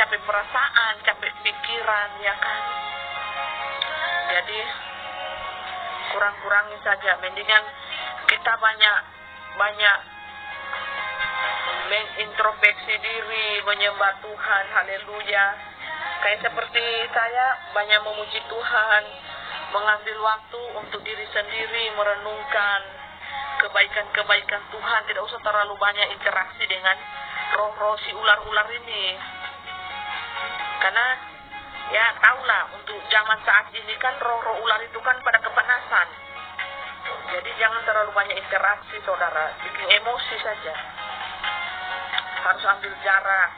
capek perasaan, capek pikiran, ya kan. Jadi kurang-kurangi saja, mendingan kita banyak mengintrospeksi diri, menyembah Tuhan, haleluya. Kayak seperti saya banyak memuji Tuhan, mengambil waktu untuk diri sendiri, merenungkan kebaikan-kebaikan Tuhan, tidak usah terlalu banyak interaksi dengan roh-roh si ular-ular ini. Karena ya tahulah, untuk zaman saat ini kan roh-roh ular itu kan pada kepanasan. Jadi jangan terlalu banyak interaksi, saudara, bikin emosi saja. Harus ambil jarak.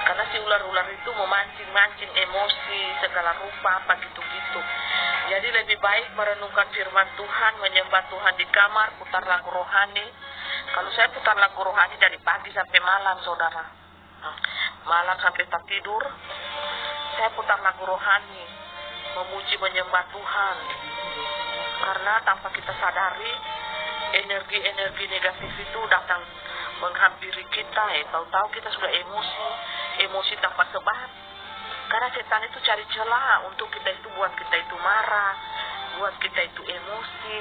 Karena si ular-ular itu memancing-mancing emosi segala rupa apa gitu-gitu. Jadi lebih baik merenungkan firman Tuhan, menyembah Tuhan di kamar, putar lagu rohani. Kalau saya putar lagu rohani dari pagi sampai malam, saudara. Malam sampai tak tidur, saya putar lagu rohani, memuji menyembah Tuhan. Karena tanpa kita sadari, energi-energi negatif itu datang menghampiri kita. Tahu-tahu kita sudah emosi tanpa sebab. Karena setan itu cari celah untuk kita itu, buat kita itu marah, buat kita itu emosi.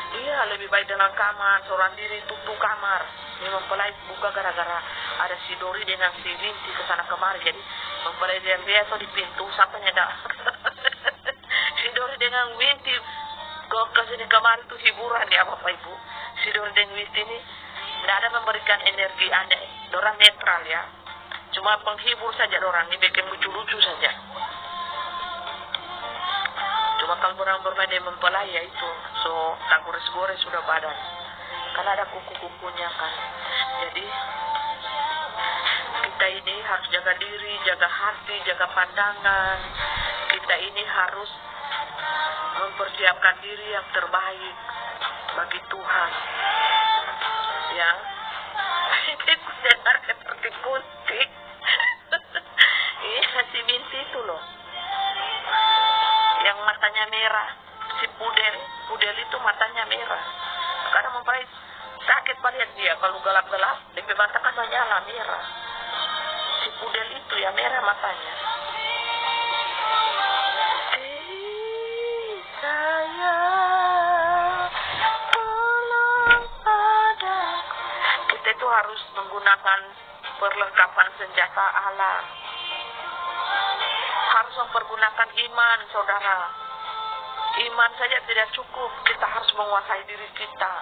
Iya, lebih baik dalam kamar, seorang diri, tutup kamar. Ini mempelai buka gara-gara ada si Dori dengan si Winti ke sana kemari. Jadi mempelai dia atau di pintu sampai nyada. Si Dori dengan Winti ke sini kemari itu hiburan ya Bapak Ibu. Si Dori dengan Winti ini tidak ada memberikan energi aneh. Dorang netral ya. Cuma penghibur saja dorang, ini bikin lucu-lucu saja. Cuma kalau orang bermain dengan mempelai ya itu, so tak gores-gores sudah badan. Karena ada kuku-kukunya kan. Jadi kita ini harus jaga diri, jaga hati, jaga pandangan. Kita ini harus mempersiapkan diri yang terbaik bagi Tuhan. Ya. Itu dengar seperti kunti. Iya, si Binti itu loh. Yang matanya merah. Si Pudel itu matanya merah. Karena mempelai sakit lihat dia kalau gelap-gelap, DP mata kan menyala merah. Si Pudel itu ya merah matanya. Saya tolong padaku. Kita itu harus menggunakan perlengkapan senjata Allah. Harus mempergunakan iman, saudara. Iman saja tidak cukup, kita harus menguasai diri kita.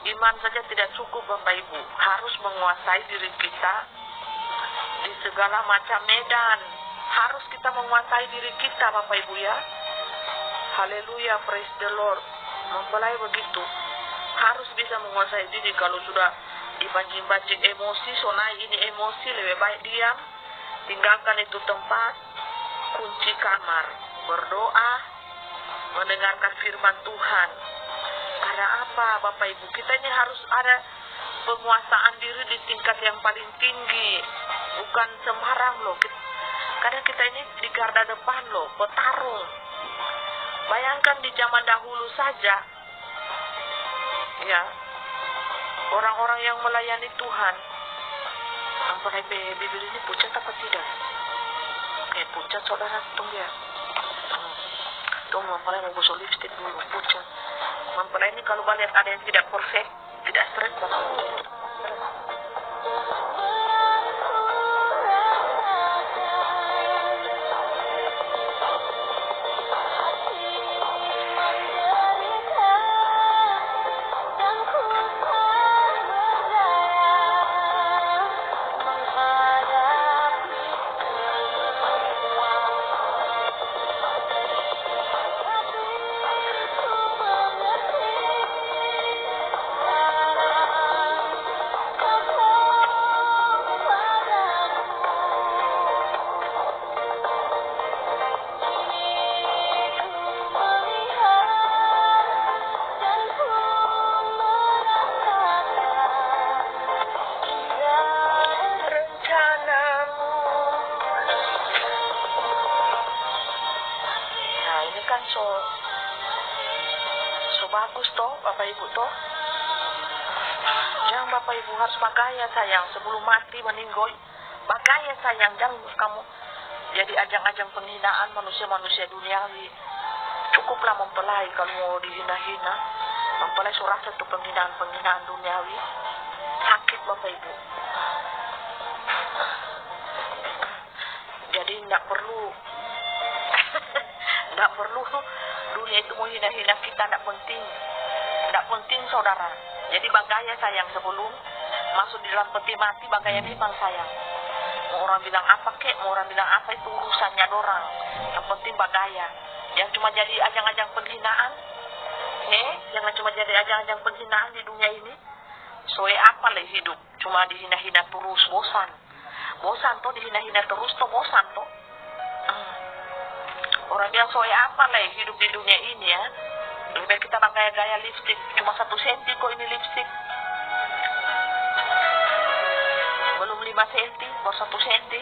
Iman saja tidak cukup, Bapak Ibu. Harus menguasai diri kita di segala macam medan. Harus kita menguasai diri kita, Bapak Ibu ya. Haleluya, praise the Lord. Mempelai begitu. Harus bisa menguasai diri. Kalau sudah dipancing-pancing emosi, sonai ini emosi, lebih baik diam. Tinggalkan itu tempat, kunci kamar, berdoa, mendengarkan firman Tuhan. Karena apa, Bapak Ibu? Kita ini harus ada penguasaan diri di tingkat yang paling tinggi. Bukan sembarang loh. Karena kita ini di garda depan loh, petarung. Bayangkan di zaman dahulu saja, ya, orang-orang yang melayani Tuhan. Sampai bibir ini pucat apa tidak? Pucat, saudara, tunggu ya. Tunggu, mempelai mau gosok lipstick dulu, pucat. Mempelai ini kalau lihat ada yang tidak perfect, tidak stres, Bapak Ibu harus bagaya sayang, sebelum mati meninggoy. Bagaya sayang, jangan kamu jadi ajang-ajang penghinaan manusia-manusia duniawi. Cukuplah mempelai kalau mau dihina-hina. Mempelai surah satu penghinaan-penghinaan duniawi. Sakit Bapak Ibu. Jadi tidak perlu tidak perlu dunia itu mau hina-hina kita, tidak penting. Tidak penting saudara. Jadi bagaya sayang sebelum masuk di dalam peti mati, bagaya memang sayang. Mau orang bilang apa kek, mau orang bilang apa, itu urusannya dorang. Yang penting bagaya. Yang cuma jadi ajang-ajang penghinaan. Jangan cuma jadi ajang-ajang penghinaan di dunia ini. Soe apa lah hidup, cuma dihina-hina terus, bosan. Bosan toh dihina-hina terus toh, bosan toh. Orang bilang soe apa lah hidup di dunia ini ya. Lebih baik kita pakai gaya lipstick, cuma 1 senti kok ini lipstick. Belum 5 senti, baru 1 senti.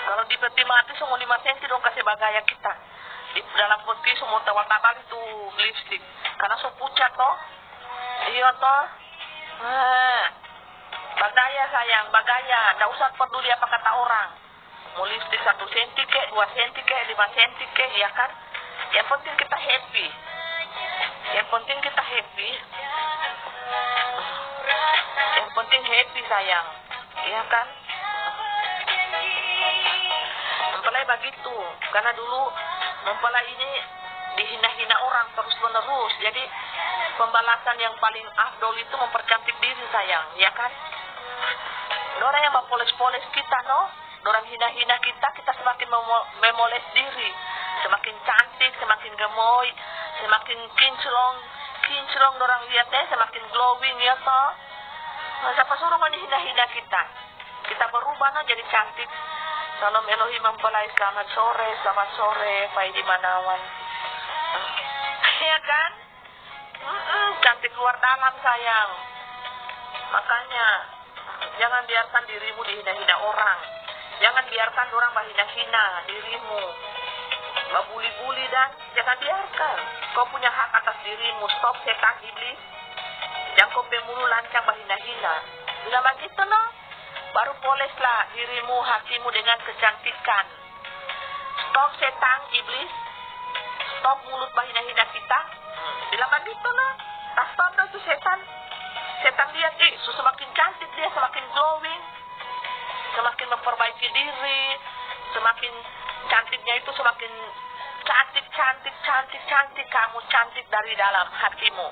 Kalau di peti mati semua 5 senti dong kasih bagaya kita. Di dalam peti semua tawar-tawar itu lipstick. Karena so pucat toh. Iya toh. Bagaya sayang, bagaya. Nggak usah peduli apa kata orang. Mau lipstick 1 senti kek, 2 senti kek, 5 senti kek, ya kan? Yang penting kita happy. Yang penting kita happy. Yang penting happy sayang. Iya kan? Mempelai begitu. Karena dulu mempelai ini dihina-hina orang terus menerus. Jadi pembalasan yang paling afdol itu mempercantik diri sayang. Ya kan? Orang yang mempoles-poles kita orang hina-hina kita, kita semakin memoles diri. Semakin cantik, semakin gemoy, semakin kinclong orang lihatnya, semakin glowing ya toh. Nah, siapa suruh menghina-hina kita? Kita berubah jadi cantik. Salam Elohim mempelai, selamat sore, Pak Manawan. Ya kan? Cantik luar dalam sayang. Makanya jangan biarkan dirimu dihina-hina orang. Jangan biarkan orang menghina-hina dirimu, membuli-buli, dan jangan biarkan. Kau punya hak atas dirimu. Stop setan iblis. Jangan kau pemulu lancang menghina-hina. Bila begitu baru poleslah dirimu, hatimu dengan kecantikan. Stop setan iblis. Stop mulut menghina-hina kita. Bila begitu tak stop tuh setan. Setan lihat, semakin cantik dia, semakin glowing, semakin memperbaiki diri, semakin cantiknya itu semakin cantik. Kamu cantik dari dalam hatimu.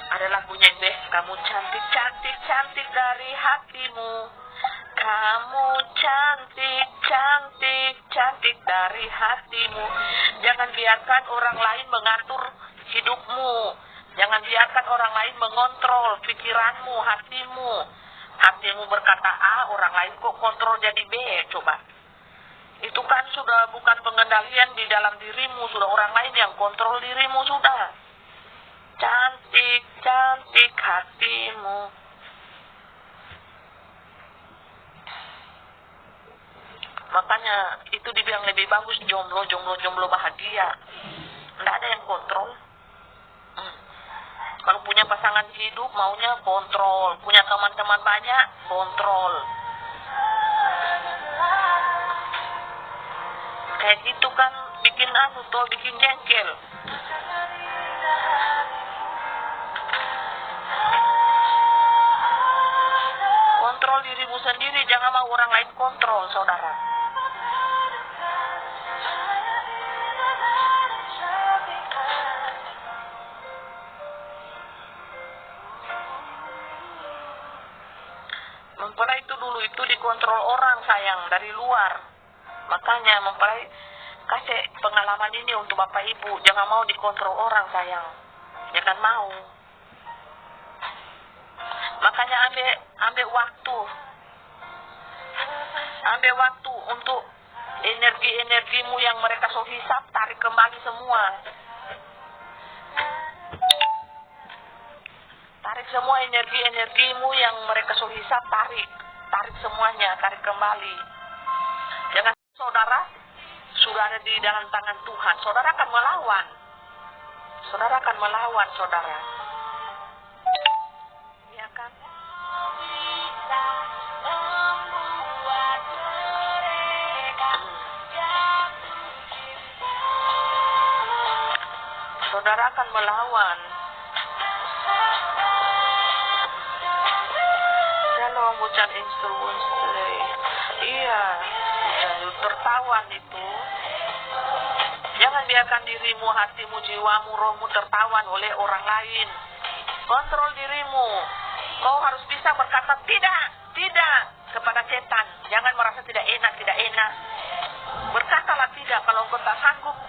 Ada lagunya deh. Kamu cantik dari hatimu. Kamu cantik dari hatimu. Jangan biarkan orang lain mengatur hidupmu. Jangan biarkan orang lain mengontrol pikiranmu, hatimu. Hatimu berkata A, orang lain kok kontrol jadi B, coba. Itu kan sudah bukan pengendalian di dalam dirimu, sudah orang lain yang kontrol dirimu sudah. Cantik hatimu. Makanya itu dibilang lebih bagus jomblo bahagia. Nggak ada yang kontrol. Kalau punya pasangan hidup maunya kontrol, punya teman-teman banyak kontrol. Kayak gitu kan bikin bikin jengkel. Kontrol dirimu sendiri, jangan mau orang lain kontrol, saudara. Mempelai itu dulu itu dikontrol orang sayang dari luar. Makanya mempelai kasih pengalaman ini untuk Bapak Ibu. Jangan mau dikontrol orang sayang. Jangan mau. Makanya ambil waktu. Ambil waktu untuk energi-energimu yang mereka so hisap, tarik kembali semua. Tarik semua energi-energimu yang mereka so hisap, tarik semuanya, tarik kembali. Jangan saudara sudah ada di dalam tangan Tuhan. Saudara akan melawan. Saudara. saudara akan melawan. Shalom bucan instruksi. Iya, tertawan itu. Jangan biarkan dirimu, hatimu, jiwamu, rohmu tertawan oleh orang lain. Kontrol dirimu. Kau harus bisa berkata tidak kepada setan. Jangan merasa tidak enak. Berkatalah tidak. Kalau engkau tak sanggup,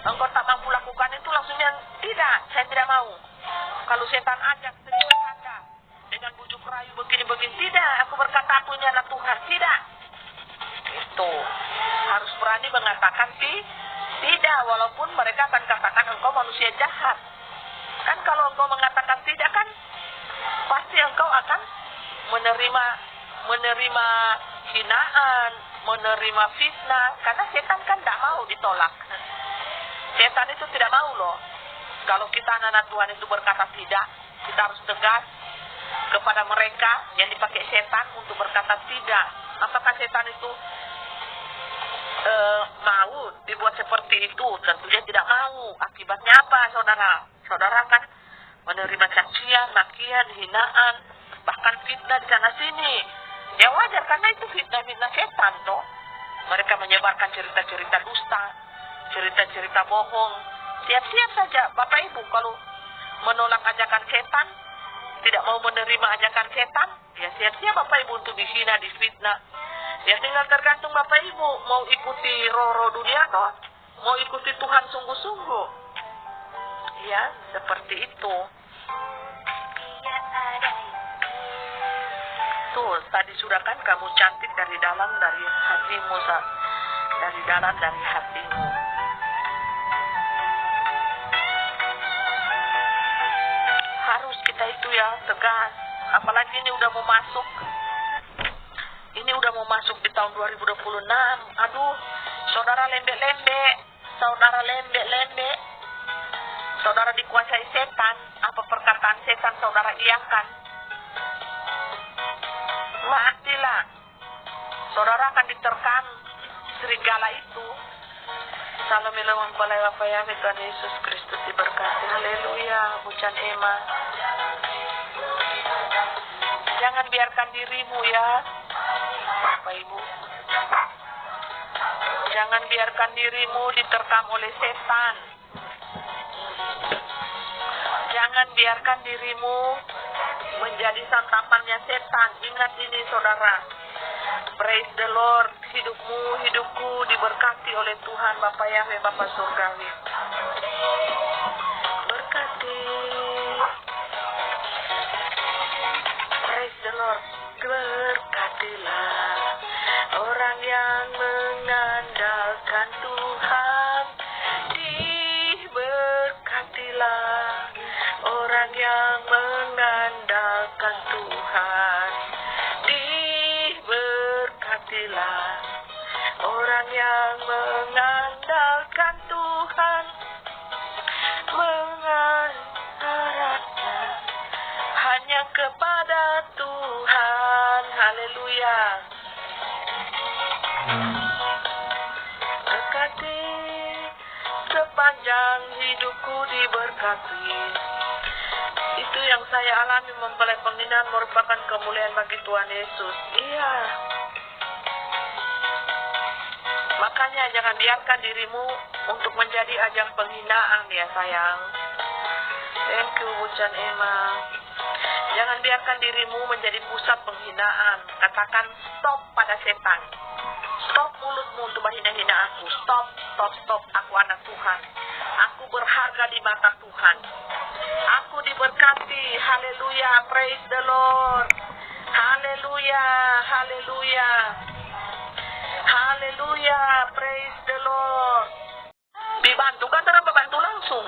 engkau tak mampu lakukan itu, langsung bilang tidak, saya tidak mau. Kalau setan ajak sedikit Anda dengan bujuk rayu begini-begini, tidak, aku berkata aku ini anak Tuhan, tidak. Itu harus berani mengatakan tidak, walaupun mereka akan katakan engkau manusia jahat. Kan kalau engkau mengatakan tidak, kan pasti engkau akan menerima hinaan, menerima fitnah, karena setan kan tidak mau ditolak. Setan itu tidak mau loh. Kalau kita anak-anak Tuhan itu berkata tidak, kita harus tegas kepada mereka yang dipakai setan untuk berkata tidak. Apakah setan itu mau dibuat seperti itu? Tentunya tidak mau. Akibatnya apa, saudara? Saudara akan menerima cacian, makian, hinaan, bahkan fitnah di sana sini. Ya wajar, karena itu fitnah setan toh. Mereka menyebarkan cerita-cerita dusta, cerita-cerita bohong. Siap-siap saja Bapak Ibu kalau menolak ajakan setan, tidak mau menerima ajakan setan, ya siap-siap Bapak Ibu untuk dihina, difitnah. Ya tinggal tergantung Bapak Ibu mau ikuti roh dunia toh, mau ikuti Tuhan sungguh-sungguh. Ya, seperti itu. Tuh, tadi sudah kan kamu cantik dari dalam, dari hatimu, dari dalam, dari hatimu. Harus kita itu ya tegas. Apalagi ini udah mau masuk. Ini udah mau masuk di tahun 2026. Aduh, saudara lembek-lembek. Saudara dikuasai setan. Apa perkataan setan saudara iakan? Matilah. Saudara akan diterkam serigala itu. Salam ilawang balai wapaya Tuhan Yesus Kristus diberkati. Haleluya. Bucan Ema. Jangan biarkan dirimu ya Bapak Ibu. Jangan biarkan dirimu diterkam oleh setan. Jangan biarkan dirimu menjadi santapannya setan. Ingat ini saudara. Praise the Lord. Hidupku diberkati oleh Tuhan Bapa Yahweh, Bapa Surgawi. Berkati. Praise the Lord. Berkatilah orang yang mengandalkan Tuhan. Diberkatilah orang yang mengandalkan Tuhan. Diberkatilah orang yang mengandalkan Tuhan. Mengharapnya hanya kepada Tuhan. Haleluya. Berkati sepanjang hidupku diberkati. Itu yang saya alami mempelai penghinaan merupakan kemuliaan bagi Tuhan Yesus. Iya. Makanya jangan biarkan dirimu untuk menjadi ajang penghinaan ya sayang. Thank you Bucan Emma. Jangan biarkan dirimu menjadi pusat penghinaan. Katakan stop pada setan. Stop mulutmu untuk menghina-hina aku. Stop. Aku anak Tuhan. Aku berharga di mata Tuhan. Aku diberkati. Haleluya. Praise the Lord. Haleluya. Praise the Lord. Dibantu kan, terang membantu langsung.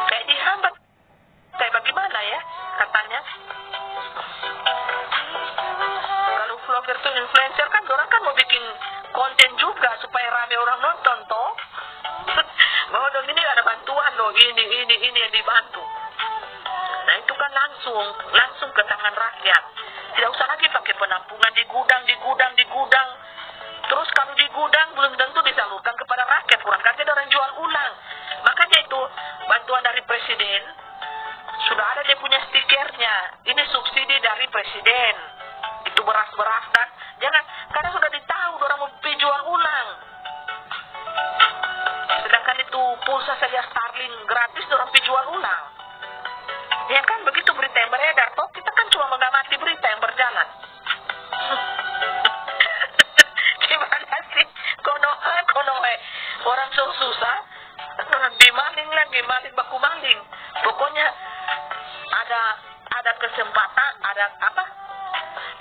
Kayak dihambat. Kayak bagaimana ya katanya? Kalau vlogger tuh influencer kan, orang kan mau bikin konten juga supaya rame orang nonton toh. Bahwa dong ini ada bantuan loh, ini yang dibantu. Nah itu kan langsung ke tangan rakyat. Tidak usah lagi pakai penampungan di gudang. Terus kalau di gudang belum tentu disalurkan kepada rakyat. Kurang kaget orang jual ulang. Makanya itu presiden, sudah ada dia punya stikernya. Ini subsidi dari presiden. Itu beras-beras kan. Jangan, karena sudah ditahu orang mau jual ulang. Sedangkan itu pulsa saja Starlink gratis orang jual ulang. Ya kan, begitu berita yang beredar. Toh kita kan cuma mengamati berita yang berjalan. Gimana sih? Kono orang so susah. Dimaling lagi, maling baku maling. Pokoknya ada kesempatan, ada apa?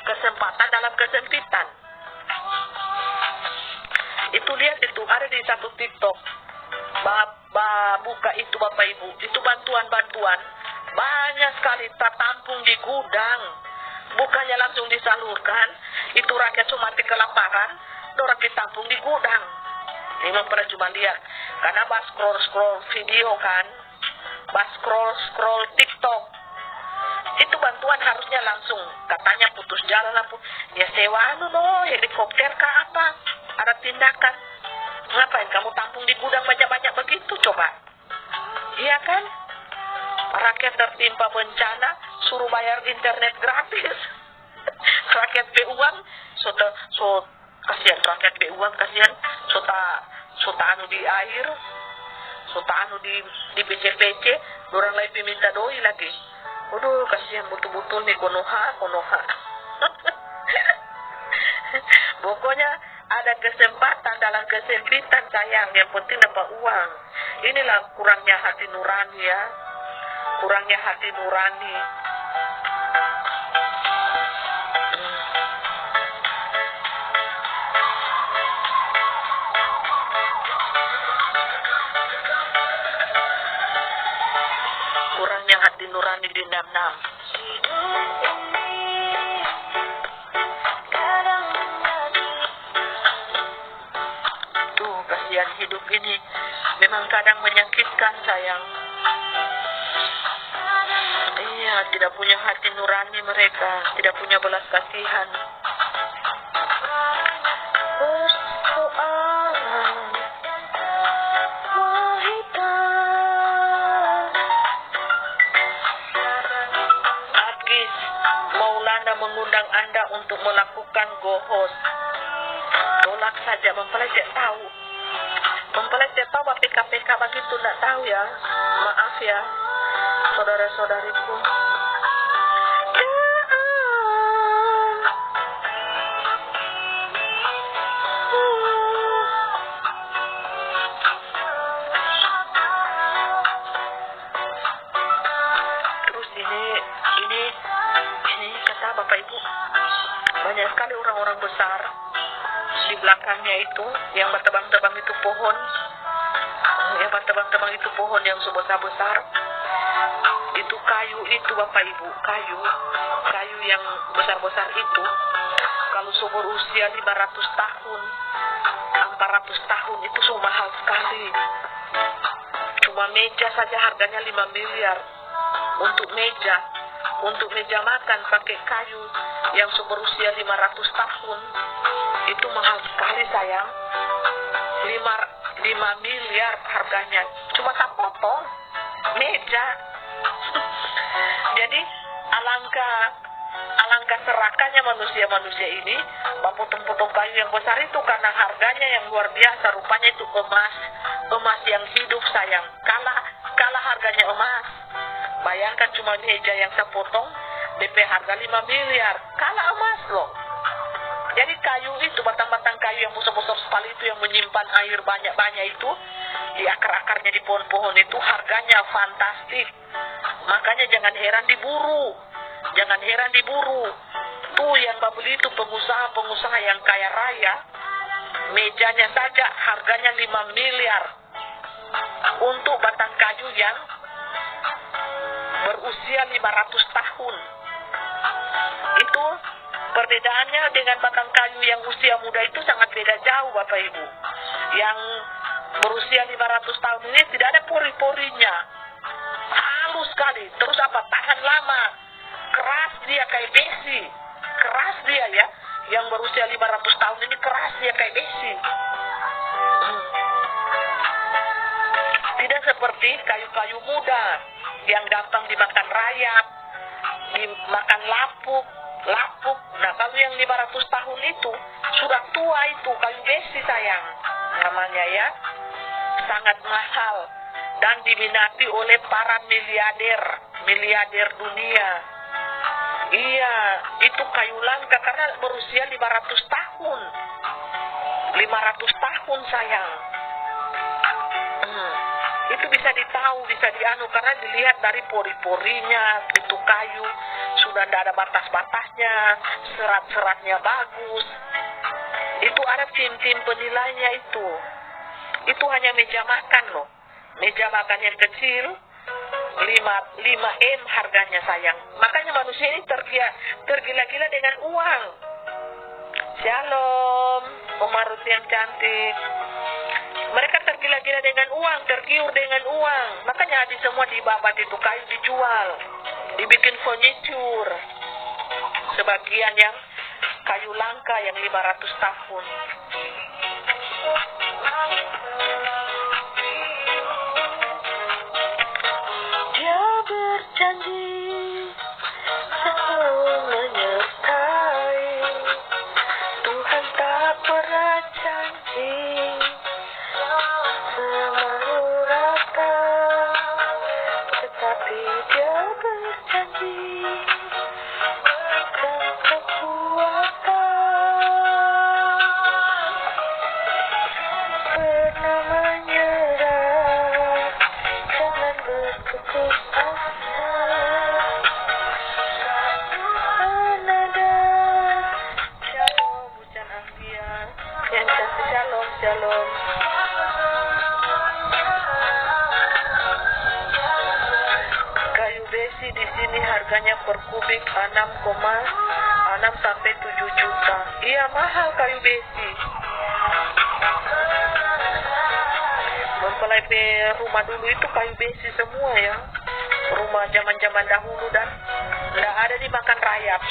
Kesempatan dalam kesempitan. Itu lihat itu ada di satu TikTok. Buka itu Bapak Ibu, itu bantuan-bantuan banyak sekali tertampung di gudang. Bukannya langsung disalurkan, itu rakyat cuma mati kelaparan, orang ditampung di gudang. Memang pernah cuma lihat, karena pas scroll video kan, pas scroll TikTok, itu bantuan harusnya langsung, katanya putus jalan apa, ya sewa helikopter kah apa, ada tindakan. Ngapain kamu tampung di gudang banyak-banyak begitu coba? Iya kan? Rakyat tertimpa bencana, suruh bayar internet gratis. Rakyat beuang, kasihan rakyat beuang, kasihan sota anu di air, sota anu di PC, orang lain minta doi lagi. Aduh, kasihan betul-betul nih konoha. Pokoknya ada kesempatan dalam kesempitan sayang, yang penting dapat uang. Inilah kurangnya hati nurani ya. Kurangnya hati nurani. Kurangnya hati nurani di nam-nam. Tuh, kasihan hidup ini memang kadang menyakitkan sayang. Iya, tidak punya hati nurani mereka, tidak punya belas kasihan. Agis Maulana mengundang Anda untuk melakukan go-host. Tolak saja, mempelajari tahu. Mempelajari tahu PKPK begitu, tidak tahu ya. Maaf ya, saudara-saudariku. Terus ini kata Bapak Ibu, banyak sekali orang-orang besar di belakangnya itu yang bertebang-tebang itu pohon. Yang bertebang-tebang itu pohon yang sebesar-besar. Itu kayu itu Bapak Ibu, kayu yang besar-besar itu kalau seumur usia 500 tahun 400 tahun itu so mahal sekali. Cuma meja saja harganya 5 miliar. Untuk meja makan pakai kayu yang seumur usia 500 tahun itu mahal sekali sayang. 5 miliar harganya, cuma tak potong meja. Jadi alangkah serakahnya manusia ini potong-potong kayu yang besar itu karena harganya yang luar biasa. Rupanya itu emas yang hidup sayang, kalah harganya emas. Bayangkan cuma meja yang saya potong DP harga 5 miliar, kalah emas loh. Jadi kayu itu, batang-batang kayu yang besar-besar sekali itu yang menyimpan air banyak-banyak itu, di akar-akarnya di pohon-pohon itu harganya fantastik. Makanya jangan heran diburu. Tuh yang beli itu pengusaha-pengusaha yang kaya raya, mejanya saja harganya 5 miliar untuk batang kayu yang berusia 500 tahun. Itu perbedaannya dengan batang kayu yang usia muda itu sangat beda jauh Bapak Ibu. Yang berusia 500 tahun ini tidak ada pori-porinya, halus sekali. Terus tahan lama, keras dia kayak besi, keras dia ya. Yang berusia 500 tahun ini keras dia kayak besi. Tidak seperti kayu-kayu muda yang gampang dimakan rayap, dimakan lapuk. Nah, kalau yang 500 tahun itu sudah tua, itu kayu besi sayang namanya ya. Sangat mahal dan diminati oleh para miliarder dunia. Iya, itu kayu langka karena berusia 500 tahun. 500 tahun sayang. Itu bisa ditahu, bisa karena dilihat dari pori-porinya, itu kayu sudah tidak ada batas-batasnya, serat-seratnya bagus. Itu ada tim-tim penilainya itu. Itu hanya meja makan loh. Meja makan yang kecil 5M harganya sayang. Makanya manusia ini tergila-gila dengan uang. Shalom, Oma Ruth yang cantik. Mereka tergila-gila dengan uang, tergiur dengan uang. Makanya habis semua dibabat itu kayu dijual, dibikin furniture. Sebagian yang kayu langka yang 500 tahun. Dia berjanji selalu menyertai. Tuhan tak pernah janji selalu rata, tetapi Dia berjanji berikan kekuatan. Pernah menyerah, jangan berputus asa. Tuhan ada. Shalom, Bucan Anggia yang cantik. Shalom. Kayu besi di sini harganya per kubik 6,6 sampai 7 juta. Iya, mahal kayu besi. Mempelai rumah dulu itu kayu besi semua ya. Rumah zaman-zaman dahulu dan tidak ada dimakan rayap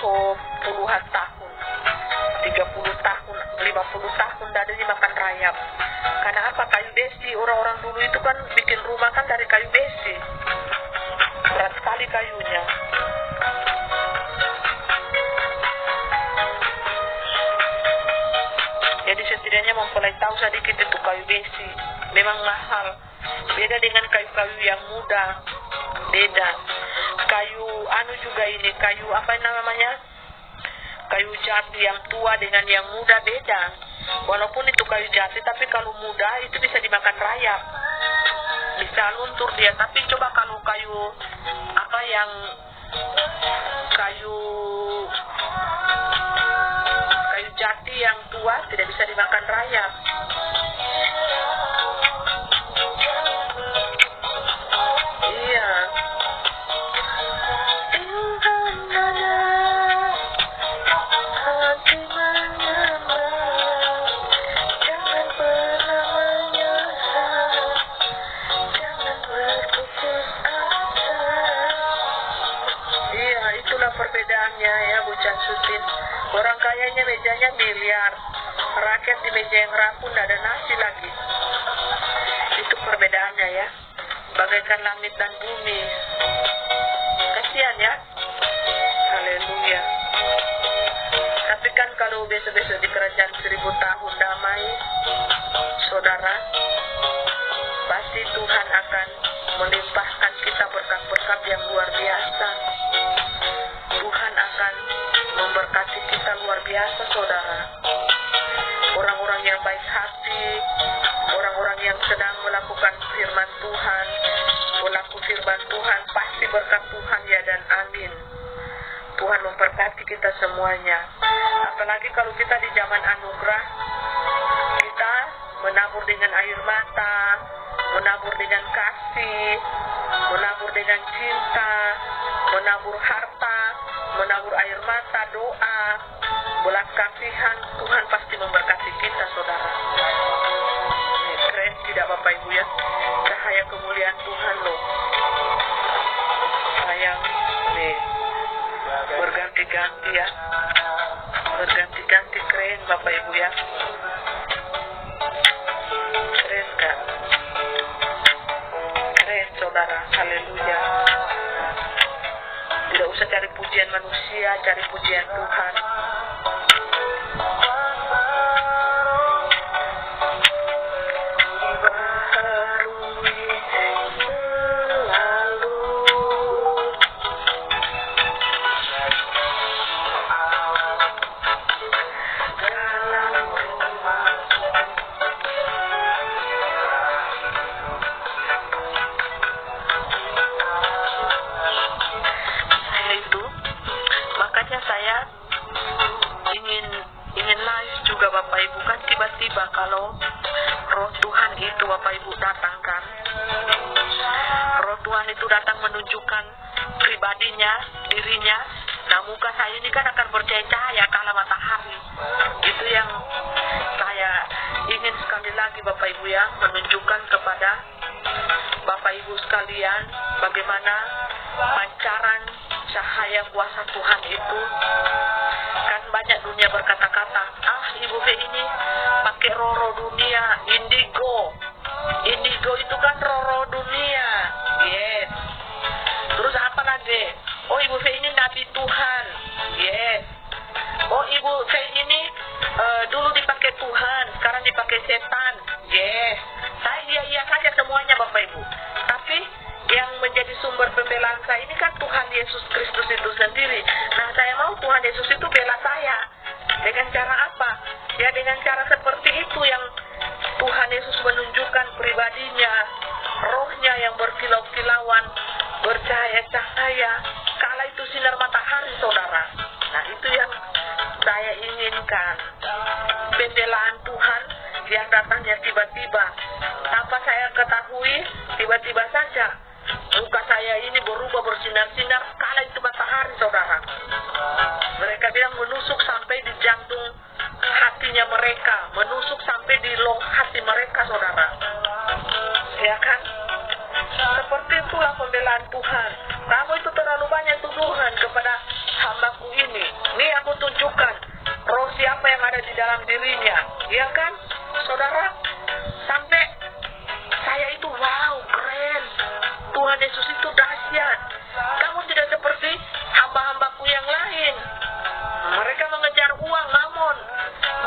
puluhan tahun. 30 tahun, 50 tahun tidak ada dimakan rayap. Karena apa? Kayu besi. Orang-orang dulu itu kan bikin rumah kan dari kayu besi. Berat sekali kayunya. Jadi setidaknya mempelai tahu sedikit itu kayu besi. Memang mahal. Beda dengan kayu-kayu yang muda. Beda. Kayu juga ini, kayu apa namanya? Kayu jati yang tua dengan yang muda beda. Walaupun itu kayu jati, tapi kalau muda itu bisa dimakan rayap. Bisa luntur dia. Tapi coba kalau kayu apa yang kayu jati yang tua tidak bisa dimakan rayap. Iya. Perbedaannya ya Bucan Sutin. Orang kayanya mejanya miliar, rakyat di meja yang rapuh tidak ada nasi lagi. Itu perbedaannya ya. Bagaikan langit dan bumi. Kasihan ya. Haleluya. Tapi kan kalau besok-besok di kerajaan 1000 tahun damai, saudara, pasti Tuhan akan melimpahkan kita berkat-berkat yang luar biasa. Tuhan akan memberkati kita luar biasa, saudara. Orang-orang yang baik hati, orang-orang yang sedang melakukan firman Tuhan, pasti berkat Tuhan ya dan amin. Tuhan memberkati kita semuanya. Apalagi kalau kita di zaman anugerah, kita menabur dengan air mata, menabur dengan kasih, menabur dengan cinta, menabur harta, menabur air mata, doa, belas kasihan. Tuhan pasti memberkati kita, saudara. Keren tidak Bapak Ibu ya? Cahaya kemuliaan Tuhan loh. Sayang nih, berganti-ganti ya, berganti-ganti. Keren Bapak Ibu ya. Keren kan? saudara. Haleluya. Tidak usah cari pujian manusia, cari pujian Tuhan. Tiba-tiba kalau roh Tuhan itu Bapak Ibu datangkan, roh Tuhan itu datang menunjukkan pribadinya, dirinya. Nah, muka saya ini kan akan bercahaya kala matahari. Itu yang saya ingin sekali lagi Bapak Ibu ya, menunjukkan kepada Bapak Ibu sekalian bagaimana pancaran cahaya kuasa Tuhan itu. Kan banyak dunia berkata-kata, Ibu V ini pakai roh dunia, indigo. Indigo itu kan roh dunia. Yes. Terus apa lagi? Oh, Ibu V ini nabi Tuhan. Yes. Oh, Ibu V ini dulu dipakai Tuhan, sekarang dipakai setan. Yes. Saya iya saja semuanya Bapak Ibu. Tapi yang menjadi sumber pembelaan saya ini kan Tuhan Yesus Kristus itu sendiri. Nah, saya mau Tuhan Yesus itu bela saya. Dengan cara apa? Ya, dengan cara seperti itu yang Tuhan Yesus menunjukkan pribadinya, rohnya yang berkilau-kilauan, bercahaya-cahaya, kala itu sinar matahari saudara. Nah, itu yang saya inginkan. Pembelaan Tuhan yang datangnya tiba-tiba, tanpa saya ketahui, tiba-tiba saja muka saya ini berubah bersinar-sinar kala itu matahari saudara. Mereka bilang menusuk sampai di jantung hatinya mereka, menusuk sampai di loh hati mereka saudara. Ya kan? Seperti itulah pembelaan Tuhan. Kamu itu terlalu banyak tuduhan kepada hambaku ini. Nih aku tunjukkan roh siapa yang ada di dalam dirinya. Ya kan? Saudara, sampai saya itu wow, keren. Tuhan Yesus itu dahsyat. Kamu tidak seperti hamba-hambaku yang lain. Mereka mengejar uang, mamon.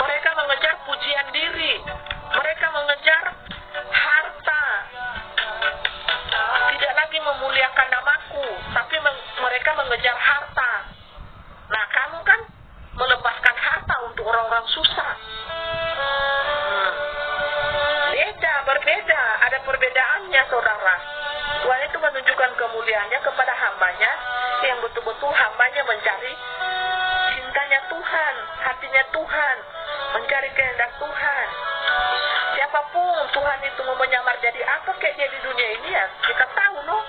Mereka mengejar pujian diri. Mereka mengejar harta. Tidak lagi memuliakan namaku, tapi mereka mengejar harta. Nah, kamu kan melepaskan harta untuk orang-orang susah. Berbeda, ada perbedaannya saudara. Tuhan itu menunjukkan kemuliaannya kepada hambanya yang betul-betul hambanya mencari cintanya Tuhan, hatinya Tuhan, mencari kehendak Tuhan. Siapapun Tuhan itu mau menyamar jadi apa kayak dia di dunia ini ya, kita tahu loh.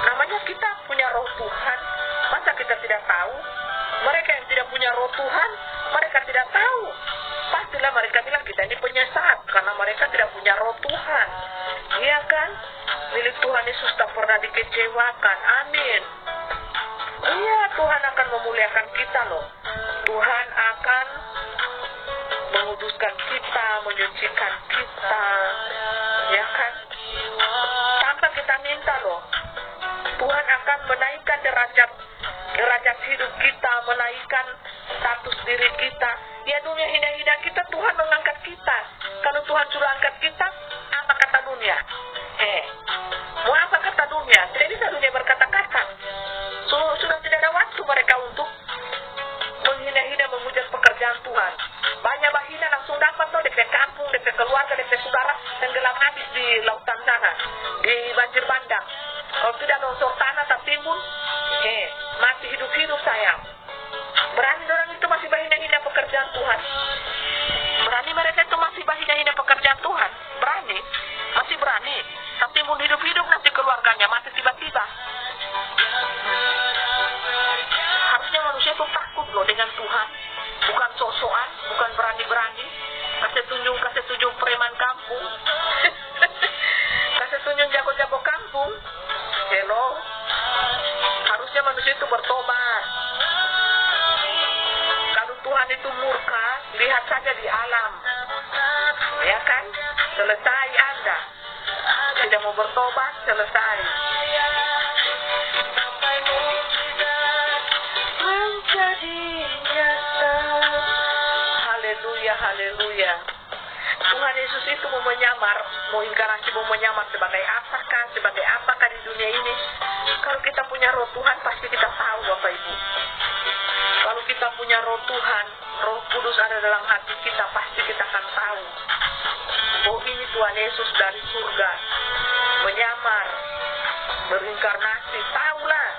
Namanya kita punya roh Tuhan, masa kita tidak tahu? Mereka yang tidak punya roh Tuhan, mereka tidak tahu. Pastilah mereka bilang kita ini penyesat karena mereka tidak punya roh Tuhan. Iya kan? Milik Tuhan Yesus tak pernah dikecewakan. Amin. Iya, Tuhan akan memuliakan kita loh. Tuhan akan menguduskan kita, menyucikan kita. Ya kan? Tanpa kita minta loh. Tuhan akan menaikkan derajat hidup kita, menaikkan status diri kita. Ya, dunia hina-hina kita, Tuhan mengangkat kita. Kalau Tuhan suruh angkat kita, apa kata dunia? Mau apa kata dunia? Tidak bisa dunia berkata-kata. Sudah tidak ada waktu mereka untuk menghina-hina, menghujat pekerjaan Tuhan. Banyak bahina langsung dapat loh, DP kampung, DP keluarga, DP saudara, tenggelam habis di lautan sana, di banjir bandang. Kalau tidak longsor tanah tak timbun, masih hidup-hidup sayang. Berani orang itu masih bahina-hina pekerjaan Tuhan. Berani mereka itu masih bahina-hina pekerjaan Tuhan. Berani, masih berani. Tapi mau hidup-hidup nanti keluarganya mati tiba-tiba. Harusnya manusia itu takut loh dengan Tuhan. Bukan sok-sokan, bukan berani-berani. Kasih tunjuk preman kampung. Kasih tunjuk jago-jago kampung. Hello. Harusnya manusia itu bertobat. Kalau Tuhan itu murka, lihat saja di alam. Ya kan? Selesai Anda. tidak mau bertobat, selesai. Menjadi nyata. Haleluya, haleluya. Tuhan Yesus itu mau menyamar, mau inkarnasi, mau menyamar sebagai apakah di dunia ini. Kalau kita punya roh Tuhan, pasti kita tahu, Bapak Ibu. Kalau kita punya roh Tuhan, Roh Kudus ada dalam hati kita, pasti kita akan tahu. Oh, ini Tuhan Yesus dari surga menyamar, berinkarnasi, tahulah.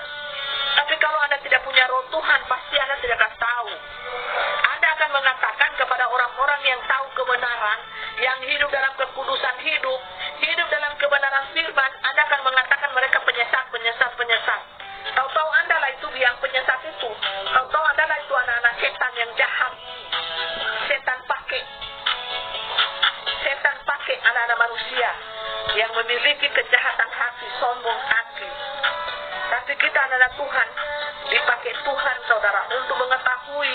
Tapi kalau Anda tidak punya roh Tuhan, pasti Anda tidak akan tahu. Anda akan mengatakan kepada orang-orang yang tahu kebenaran, yang hidup dalam kekudusan hidup dalam kebenaran firman, Anda akan mengatakan mereka penyesat. Tahu-tahu Anda lah itu yang penyesat itu. Tahu-tahu Anda lah itu anak-anak setan yang jahat. Setan pakai anak-anak manusia yang memiliki kejahatan hati, sombong hati. Tapi kita anak-anak Tuhan, dipakai Tuhan, saudara, untuk mengetahui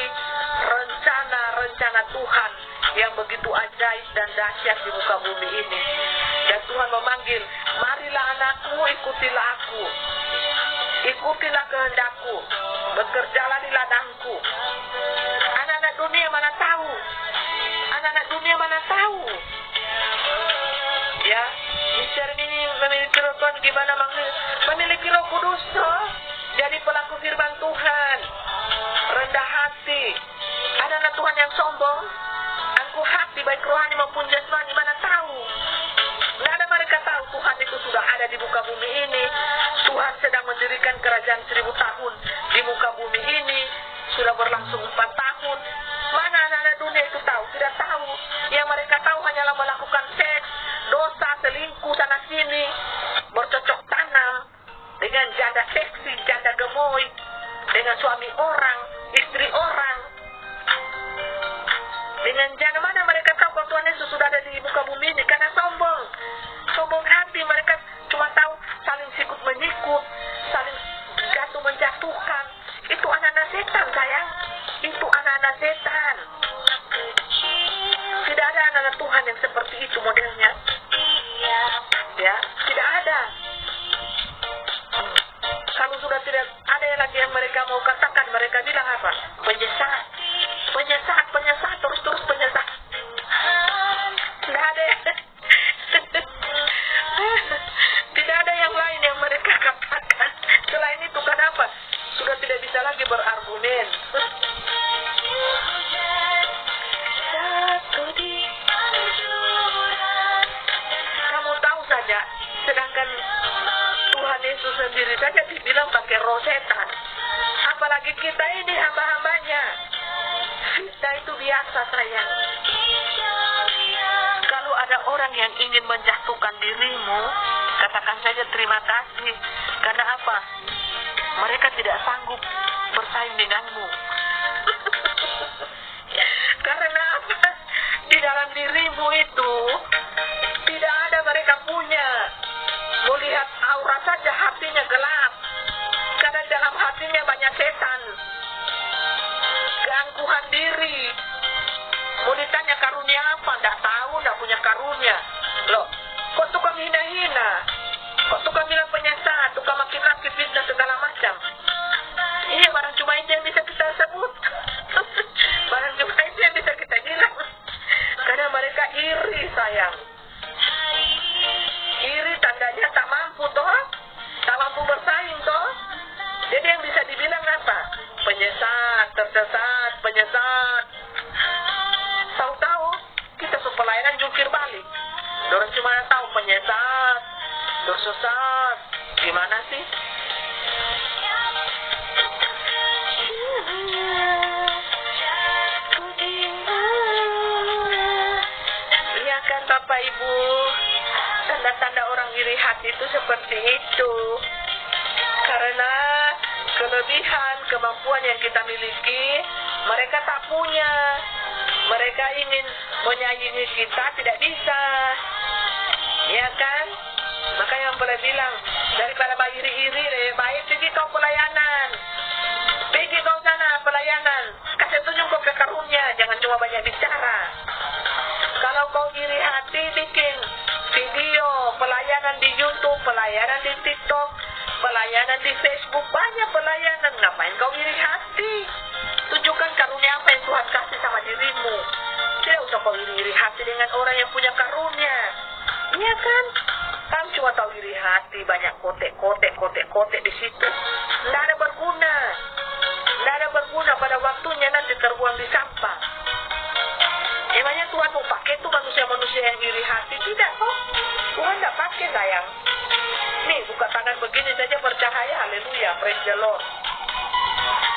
rencana Tuhan yang begitu ajaib dan dahsyat di muka bumi ini. Dan Tuhan memanggil, marilah anakku, ikutilah aku. Ikutilah kehendakku, bekerjalah di ladangku. Anak-anak dunia mana tahu? Ya, misteri ini memiliki roh Tuhan gimana memiliki roh kudus, toh? Jadi pelaku firman Tuhan, rendah hati. Anak-anak Tuhan yang sombong, angkuh hati baik rohani maupun jasmani, mana tahu? Nggak ada mereka tahu Tuhan itu sudah ada di muka bumi ini. Tuhan sedang mendirikan kerajaan 1000 tahun di muka bumi ini. Sudah berlangsung 4 tahun. Mana anak-anak dunia itu tahu? Tidak tahu. Yang mereka tahu hanyalah melakukan seks, dosa, selingkuh sana sini, bercocok tanam dengan janda seksi, janda gemoy, dengan suami orang, istri orang. Dengan janda, mana mereka tahu kalau Tuhan Yesus sudah ada di muka bumi ini? Karena sombong hati. Mereka cuma tahu saling sikut menyikut, saling jatuh menjatuhkan. Itu anak-anak setan, sayang. Itu anak-anak setan. Tidak ada anak-anak Tuhan yang seperti itu modelnya. Ya, tidak ada. Kalau sudah tidak ada lagi yang mereka mau katakan, mereka bilang apa? Penyesat, terus penyesat. Tidak ada. Tidak ada yang lain yang mereka katakan. Selain itu, kenapa? Sudah tidak bisa lagi berargumen. Kamu tahu saja, sedangkan Tuhan Yesus sendiri saja dibilang pakai roh setan. Apalagi kita ini hamba-hambanya. Fitnah itu biasa, sayang. Kalau ada orang yang ingin menjatuhkan dirimu, katakan saja terima kasih. Karena apa? Mereka tidak sanggup bersaing denganmu. Karena apa? Di dalam dirimu itu tidak ada mereka punya. Melihat aura saja hatinya gelap. Karena dalam hatinya banyak setan. Keangkuhan diri. Mau ditanya karunia apa? Tidak tahu, tidak punya karunia. Loh, kok tukang hina-hina? Kok tukang bilang penyesat? Tukang maki-maki, fitnah segala macam? Iya, barang cuma itu yang bisa kita sebut. Barang cuma itu yang bisa kita bilang. Karena mereka iri, sayang. Iri tandanya tak mampu, toh? Tak mampu bersaing, toh? Jadi yang bisa dibilang apa? Penyesat, tersesat, penyesat. Tahu-tahu kita pelayanan jungkir balik. Orang cuma tahu penyesat, tersesat. Gimana sih? Iya kan Bapak Ibu, tanda-tanda orang iri hati itu seperti itu. Karena kelebihan, kemampuan yang kita miliki, mereka tak punya. Mereka ingin menyaingi kita, tidak bisa. Ya kan? Makanya yang boleh bilang, daripada iri-iri, lebih baik pergi kau pelayanan. Pergi kau sana pelayanan. Kasih tunjuk kau ke karunia, jangan cuma banyak bicara. Kalau kau iri hati, bikin video pelayanan pelayanan di YouTube, pelayanan di TikTok, pelayanan di Facebook, banyak pelayanan. Ngapain kau iri hati? Tunjukkan karunia apa yang Tuhan kasih sama dirimu. Tidak usah kau iri hati dengan orang yang punya karunia. Iya kan? Kamu cuma tahu iri hati, banyak kotek di situ. Tidak ada berguna. Tidak ada berguna, pada waktunya nanti terbuang di sampah. Emangnya Tuhan mau pakai tuh manusia-manusia yang iri hati? Tidak kok. Tuhan tidak pakai, sayang. Nih, buka tangan begini saja bercahaya. Haleluya, praise the Lord.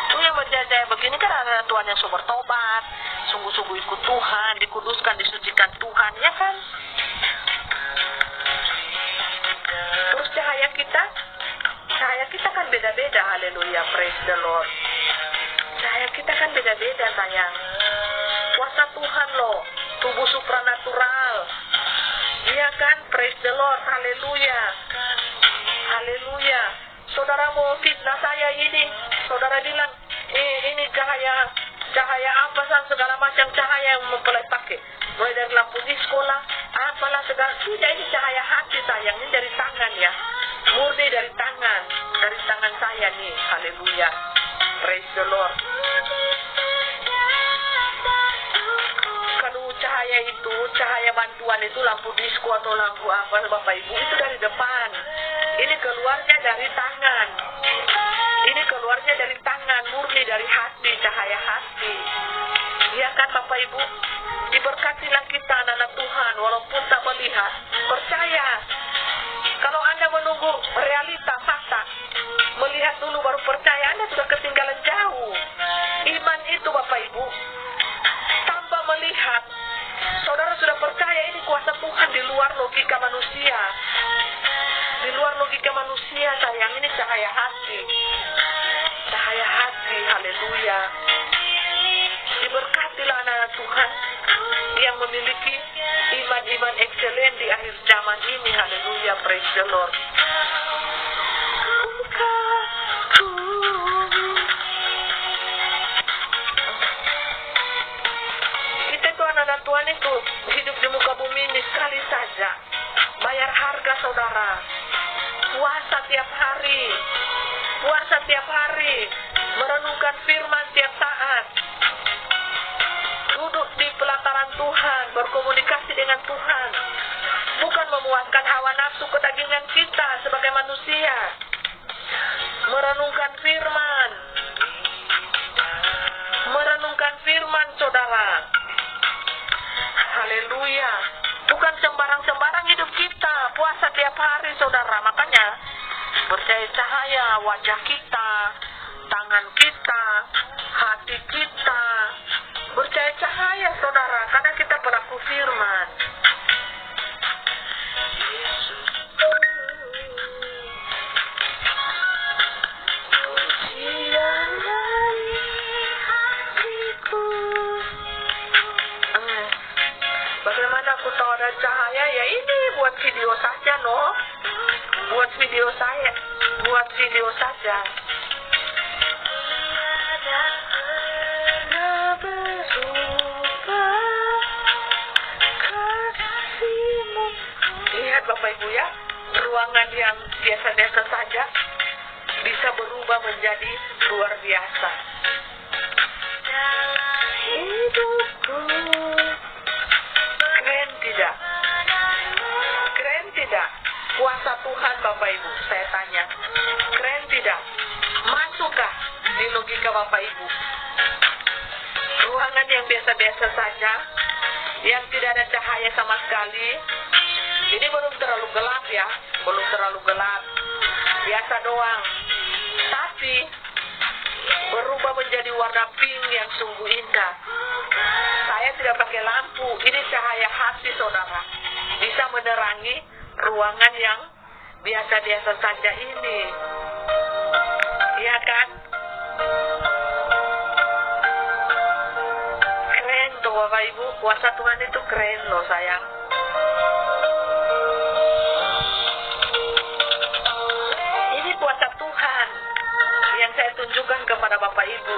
Tuh yang bercahaya begini kan ada Tuhan yang sumber tobat, sungguh-sungguh ikut Tuhan, dikuduskan, disucikan Tuhan, ya kan? Terus cahaya kita kan beda-beda. Haleluya, praise the Lord. Cahaya kita kan beda-beda, sayang. Kuasa Tuhan loh, tubuh supranatural. Iya kan, praise the Lord. Haleluya, haleluya. Saudara mau fitnah saya ini, saudara bilang, ini cahaya apa san, segala macam cahaya yang mempelai pakai, mulai dari lampu di sekolah, apalah segala. Tidak, ini cahaya hati, sayang. Ini dari tangan ya, murni dari tangan saya nih. Haleluya, praise the Lord. Kalau cahaya bantuan itu lampu disko atau lampu apa, Bapak Ibu, itu dari depan. Ini keluarnya dari tangan. Ini keluarnya dari tangan, murni dari hati, cahaya hati. Iya kan, Bapak Ibu? Diberkatilah kita anak-anak Tuhan, walaupun tak melihat, percaya. Kalau Anda menunggu realita, fakta, melihat dulu baru percaya, Anda sudah ketinggalan jauh. Iman itu, Bapak Ibu, tanpa melihat, saudara sudah percaya ini kuasa Tuhan di luar logika manusia. Di luar logika manusia, sayang. Ini cahaya hati. Cahaya hati, haleluya. Diberkatilah anak-anak Tuhan yang memiliki iman-iman excellent di akhir zaman ini. Haleluya, praise the Lord. Kita itu anak-anak Tuhan itu hidup di muka bumi ini sekali saja. Bayar harga, saudara. Puasa tiap hari, merenungkan firman tiap saat, duduk di pelataran Tuhan, berkomunikasi dengan Tuhan, bukan memuaskan hawa nafsu kedagingan kita sebagai manusia. Merenungkan firman, saudara. Haleluya. Bukan sembarang-sembarang hidup kita. Puasa tiap hari, saudara. Makanya percaya cahaya wajah kita, tangan kita, hati kita. Percaya cahaya, saudara, karena kita pelaku firman. Bagaimana aku tahu ada cahaya? Ya ini buat video saja, no. Buat video saja. Lihat Bapak Ibu ya, ruangan yang biasa-biasa saja bisa berubah menjadi luar biasa. Hidupku. Keren tidak? Kuasa Tuhan, Bapak Ibu, saya tanya. Keren tidak? Masukkah di logika Bapak Ibu? Ruangan yang biasa-biasa saja, yang tidak ada cahaya sama sekali. Ini belum terlalu gelap ya, biasa doang. Tapi berubah menjadi warna pink yang sungguh indah. Saya tidak pakai lampu, ini cahaya hati, saudara. Bisa menerangi ruangan yang biasa-biasa saja ini. Iya kan? Keren tuh Bapak Ibu, kuasa Tuhan itu keren loh, sayang. Ini kuasa Tuhan yang saya tunjukkan kepada Bapak Ibu.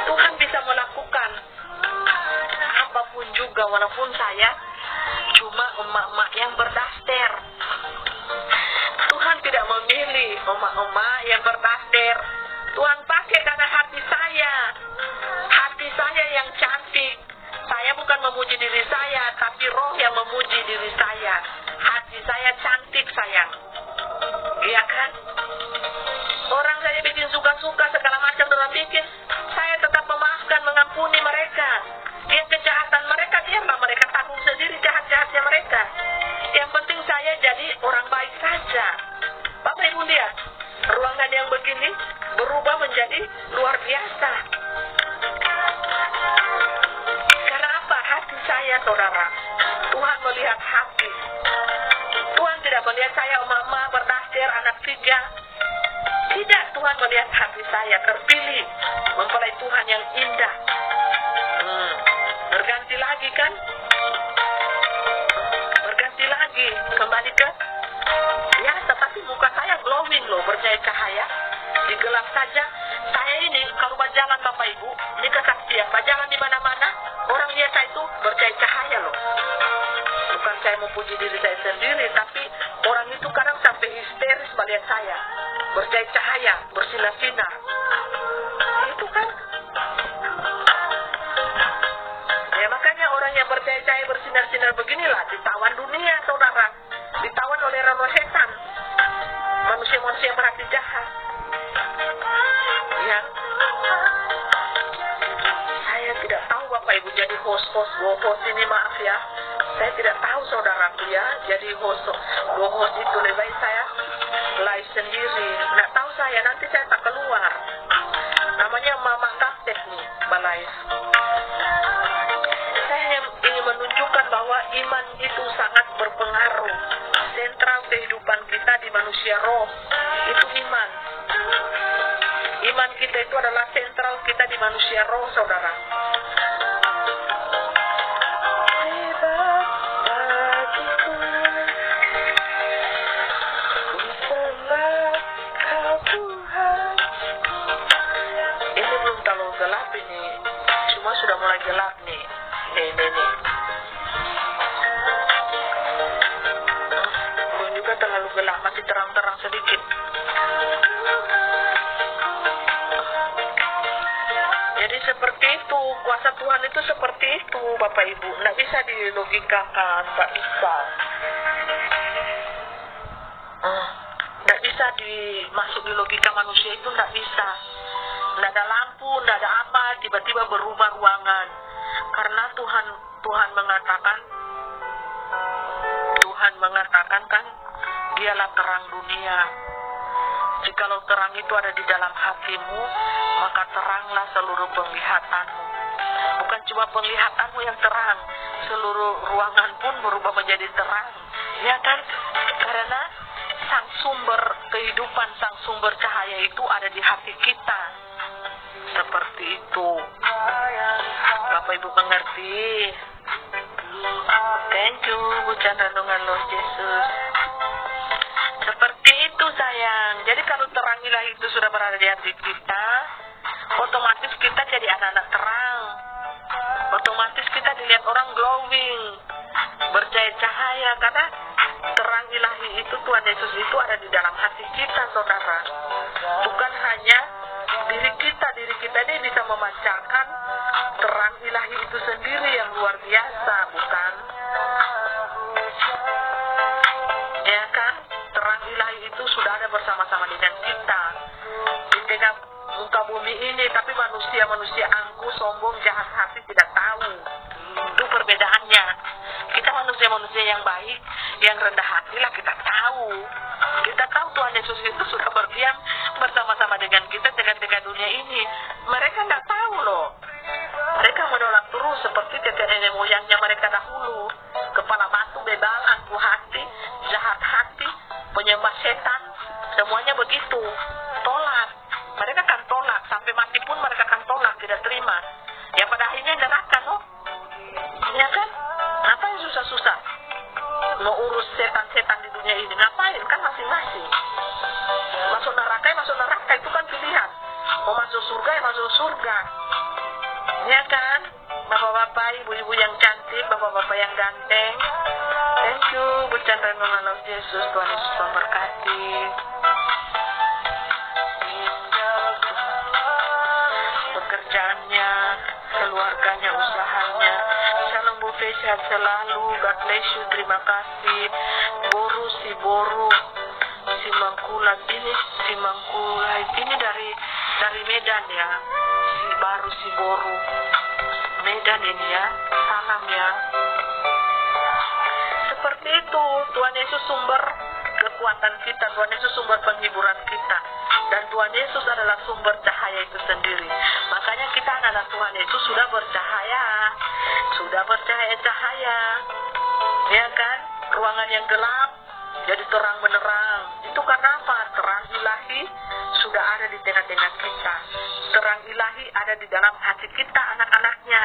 Tuhan bisa melakukan apapun juga, walaupun saya cuma emak-emak yang berdaster. tidak memilih oma-oma yang berdasar. Tuhan pakai karena hati saya. Hati saya yang cantik. Saya bukan memuji diri saya, tapi roh yang memuji diri saya. Hati saya cantik, sayang. Iya kan? Orang saya bikin suka-suka segala macam orang bikin, saya tetap memaafkan, mengampuni mereka. Yang kejahatan mereka, biarlah mereka tanggung sendiri jahat-jahatnya mereka. Yang penting saya jadi orang baik saja. Bapak Ibu lihat, ruangan yang begini berubah menjadi luar biasa. Karena apa? Hati saya, saudara. Tuhan melihat hati. Tuhan tidak melihat saya mama berdasar anak 3. Tidak, Tuhan melihat hati saya terpilih, mempelai Tuhan yang indah. Berganti lagi kan? Berganti lagi, kembali ke biasa, tapi muka saya glowing loh, bercahaya cahaya. Di gelap saja, saya ini kalau berjalan Bapak Ibu, ini kesaksian, berjalan di mana-mana, orang lihat saya itu bercahaya cahaya loh. Bukan saya memuji diri saya sendiri, tapi orang itu kadang sampai histeris melihat saya. Bercahaya cahaya, bersinar-sinar. Itu kan. Ya makanya orang yang bercahaya cahaya, bersinar-sinar beginilah ditawan dunia, saudara. Ditawan oleh roh setan. Manusia-manusia yang berhati jahat. Ya. Saya tidak tahu Bapak Ibu jadi host ini, maaf ya. Saya tidak tahu saudaraku ya, jadi host itu lebih baik saya live sendiri. Nggak tahu saya, nanti saya tak keluar. Namanya Mama Kaptek nih, live. Saya ingin menunjukkan bahwa iman itu sangat berpengaruh. Sentral kehidupan kita di manusia roh, itu iman. Iman kita itu adalah sentral kita di manusia roh, saudara. Sudah mulai gelap nih. Nih. Belum juga terlalu gelap, masih terang-terang sedikit. Jadi seperti itu, kuasa Tuhan itu seperti itu, Bapak Ibu. Nggak bisa dilogikakan, nggak bisa. Nggak bisa dimasuk di logika manusia itu, nggak bisa. Nggak ada lampu, nggak ada apa, tiba-tiba berubah ruangan. Karena Tuhan mengatakan kan, dialah terang dunia. Jikalau terang itu ada di dalam hatimu, maka teranglah seluruh penglihatanmu. Bukan cuma penglihatanmu yang terang, seluruh ruangan pun berubah menjadi terang. Ya kan? Karena sang sumber kehidupan, sang sumber cahaya itu ada di hati kita. Seperti itu. Bapak Ibu mengerti? Thank you, Bu Chandra dengan Lord Yesus. Seperti itu sayang. Jadi kalau terang ilahi itu sudah berada di hati kita, otomatis kita jadi anak-anak terang. Otomatis kita dilihat orang glowing, bercahaya cahaya, karena terang ilahi itu, Tuhan Yesus itu ada di dalam hati kita, saudara. Bukan hanya diri kita ini bisa memancarkan terang ilahi itu sendiri yang luar biasa, bukan? Ya kan? Terang ilahi itu sudah ada bersama-sama dengan kita di tengah muka bumi ini, tapi manusia angkuh, sombong, jahat hati tidak tahu. Itu perbedaannya. Kita manusia-manusia yang baik, yang rendah hati lah kita tahu. Kita tahu Tuhan Yesus itu sudah berdiam bersama-sama dengan kita dengan dunia ini. Mereka nggak tahu loh. Mereka menolak terus seperti nenek moyangnya mereka dahulu. Kepala batu, bebal, angkuh hati, jahat hati, penyembah setan, semuanya begitu. Tolak. Mereka kan tolak. Sampai mati pun mereka kan tolak, tidak terima. Ya pada akhirnya neraka loh. Ya kan? Apa yang susah-susah? Mau urus setan-setan di dunia ini, ngapain? Kan masing-masing. Masuk neraka itu kan pilihan. Mau masuk surga ya masuk surga. Ya kan? Bapak-bapak, ibu-ibu yang cantik, bapak-bapak yang ganteng, Thank you, Bu Chandra Mengalau Yesus. Tuhan Yesus memberkati. Pekerjaannya, keluarganya, usahanya. Shalom Bu Fe, sehat selalu. God bless you, terima kasih. Boru, si Boru, si Mangkulat ini dari Medan ya. Si baru si Boru. Medan ini ya. Salam ya. Seperti itu, Tuhan Yesus sumber kekuatan kita, Tuhan Yesus sumber penghiburan kita, dan Tuhan Yesus adalah sumber cahaya itu sendiri. Makanya kita anak Tuhan Yesus sudah bercahaya ya kan? Ruangan yang gelap jadi terang menerang. Itu karena apa? Terang ilahi sudah ada di tengah-tengah kita. Terang ilahi ada di dalam hati kita, anak-anaknya,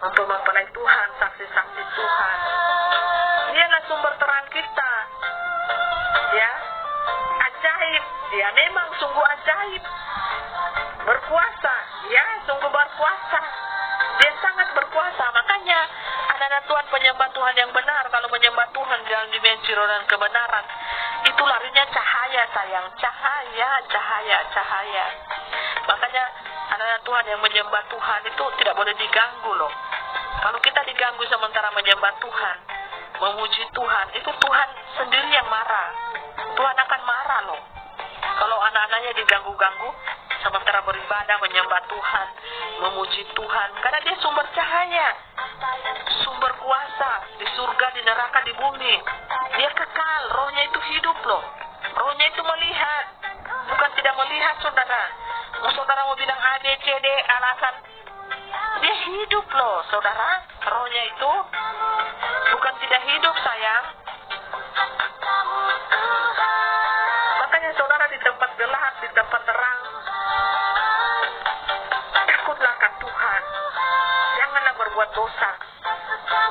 untuk mempelai Tuhan, saksi-saksi Tuhan. Dialah sumber terang kita. Ya, ajaib. Ya, memang sungguh ajaib. Berkuasa. Ya, sungguh berkuasa. Dia sangat berkuasa. Makanya anak-anak Tuhan, penyembah Tuhan yang benar, kalau menyembah Tuhan dalam dimensi roh dan kebenaran, itu larinya cahaya, sayang. Cahaya. Makanya anak-anak Tuhan yang menyembah Tuhan itu tidak boleh diganggu loh. Kalau kita diganggu sementara menyembah Tuhan, memuji Tuhan, itu Tuhan sendiri yang marah. Tuhan akan marah loh. Kalau anak-anaknya diganggu-ganggu sementara beribadah, menyembah Tuhan, memuji Tuhan, karena dia sumber cahaya, sumber kuasa di surga, di neraka, di bumi. Dia kekal, rohnya itu hidup loh. Rohnya itu melihat, bukan tidak melihat, saudara. Saudara mau bilang A, B, C, D, alasan, dia hidup loh, saudara. Rohnya itu bukan tidak hidup, sayang. Makanya saudara, di tempat gelap, di tempat terang, takutlah akan Tuhan. Janganlah berbuat dosa.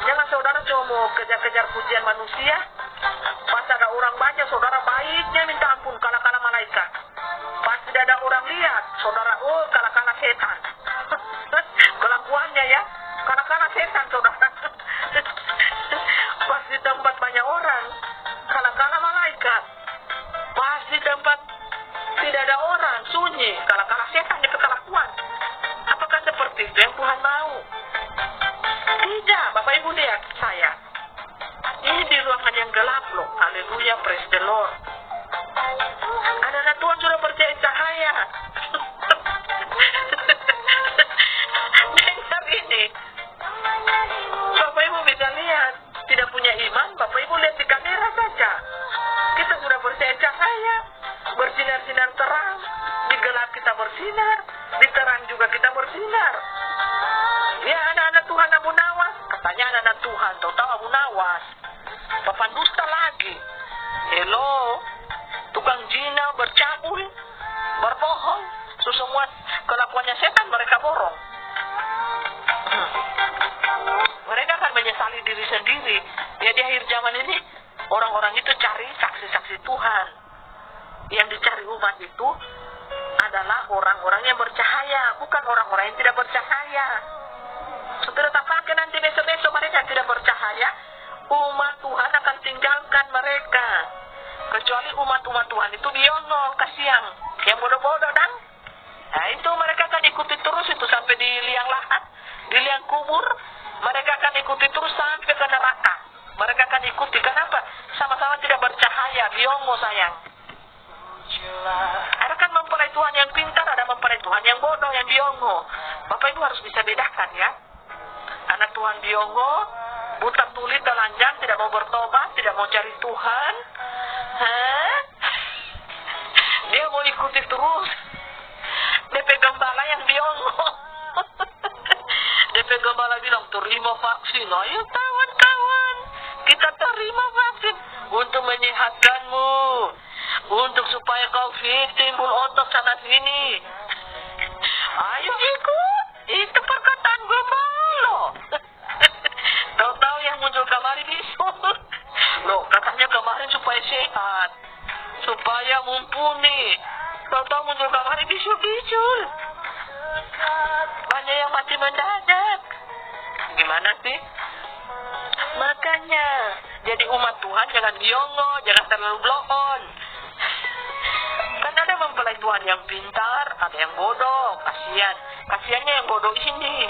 Jangan saudara cuma mau kejar-kejar pujian manusia. Pas ada orang banyak, saudara baiknya minta ampun, kala-kala malaikat. Pas tidak ada orang lihat, saudara, oh kala-kala setan. Kelakuannya ya, kala-kala setan, saudara. Pas di tempat banyak orang, kala-kala malaikat. Pas di tempat tidak ada orang, sunyi, kala-kala setan, itu kelakuan. Apakah seperti itu yang Tuhan mau? Tidak, Bapak Ibu lihat saya. Ini di ruangan yang gelap loh. Haleluya, praise the Lord. Anak-anak Tuhan sudah percaya cahaya. Dengar ini. Bapak Ibu bisa lihat. Tidak punya iman, Bapak Ibu lihat di kamera saja. Kita sudah percaya cahaya. Bersinar-sinar terang. Di gelap kita bersinar. Di terang juga kita bersinar. Ya, anak-anak Tuhan Abu Nawas. Katanya anak-anak Tuhan, tahu-tahu Abu Nawas. Papan dusta lagi. Hello, tukang zina, bercabul, berbohong. So, semua kelakuannya setan mereka borong. Mereka akan menyesali diri sendiri. Ya, di akhir zaman ini orang-orang itu cari saksi-saksi Tuhan. Yang dicari umat itu adalah orang-orang yang bercahaya, bukan orang-orang yang tidak bercahaya. Saudara, tampaknya nanti besok-besok mereka tidak bercahaya, umat Tuhan akan tinggalkan mereka. Kecuali umat-umat Tuhan itu biono, kasihan, yang bodoh-bodoh dan. Nah, itu mereka akan ikuti terus itu sampai di liang lahat, di liang kubur. Mereka akan ikuti terus sampai ke neraka. Mereka akan ikuti, kenapa? Sama-sama tidak bercahaya, biongo sayang. Ada kan mempelai Tuhan yang pintar, ada mempelai Tuhan yang bodoh, yang biongo. Bapak Ibu harus bisa bedakan ya. Anak Tuhan biongo, buta tuli, telanjang, tidak mau bertobat, tidak mau cari Tuhan. Dia mau ikuti terus DP Gembala yang biongo. DP Gembala bilang, terima vaksin. Ayo kawan-kawan, kita terima vaksin untuk menyehatkanmu, untuk supaya kau fit, timbul otot sana sini. Ayo ikut, itu perkataan Gembala. Tahu-tahu yang muncul kemarin bisul. Loh, katanya kemarin supaya sehat, supaya mumpuni. Tahu-tahu muncul kemarin bisul-bisul. Banyak yang mati mendadak. Gimana sih? Makanya, jadi umat Tuhan jangan biongo, jangan terlalu blow on. Kan ada mempelai Tuhan yang pintar, ada yang bodoh. Kasiannya yang bodoh ini.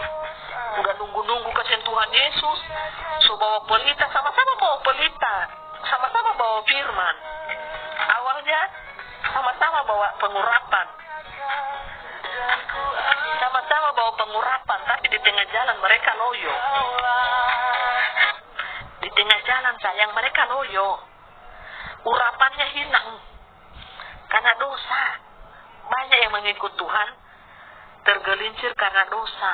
Udah nunggu-nunggu kesentuhan Yesus. So bawa pelita, sama-sama bawa pelita. Sama-sama bawa firman. Awalnya sama-sama bawa pengurapan. Sama-sama bawa pengurapan, tapi di tengah jalan mereka loyo. Di tengah jalan sayang mereka loyo. Urapannya hilang karena dosa. Banyak yang mengikut Tuhan tergelincir karena dosa.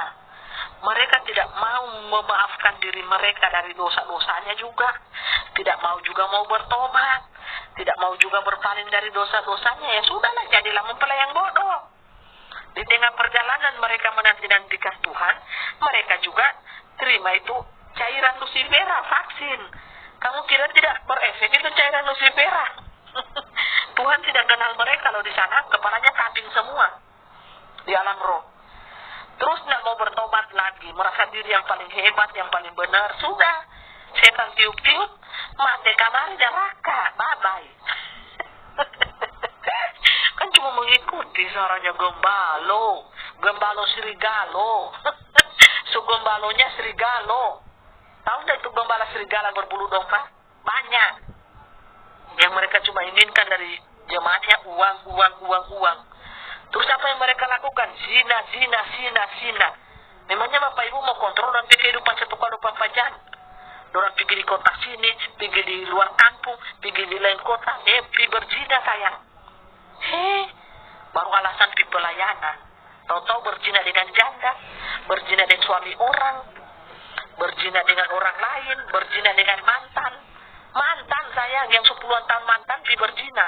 Mereka tidak mau memaafkan diri mereka dari dosa-dosanya juga. Tidak mau juga mau bertobat. Tidak mau juga berpaling dari dosa-dosanya. Ya sudahlah, jadilah mempelai yang bodoh. Di tengah perjalanan mereka menanti-nantikan Tuhan, mereka juga terima itu cairan lucifera, vaksin. Kamu kira tidak berefek itu cairan lucifera? Tuhan tidak kenal mereka loh di sana, kepalanya kabing semua di alam roh. Terus tidak mau bertobat lagi, merasa diri yang paling hebat, yang paling benar. Sudah, setan tiup-tiup, mati kamar neraka, bye-bye. Kan cuma mengikuti suaranya Gembalo Serigalo. So gembalonya Serigalo. Tahu nggak itu gembala serigala berbulu domba? Banyak. Yang mereka cuma inginkan dari jemaatnya uang. Terus apa yang mereka lakukan? Zina. Memangnya Bapak Ibu mau kontrol nanti kehidupan 1,24 jam? Orang pergi di kota sini, pergi di luar kampung, pergi di lain kota, pergi berzina sayang. Baru alasan pergi pelayanan. Tahu-tahu berzina dengan janda, berzina dengan suami orang, berzina dengan orang lain, berzina dengan mantan. Mantan sayang, yang 10-an tahun mantan pergi berzina.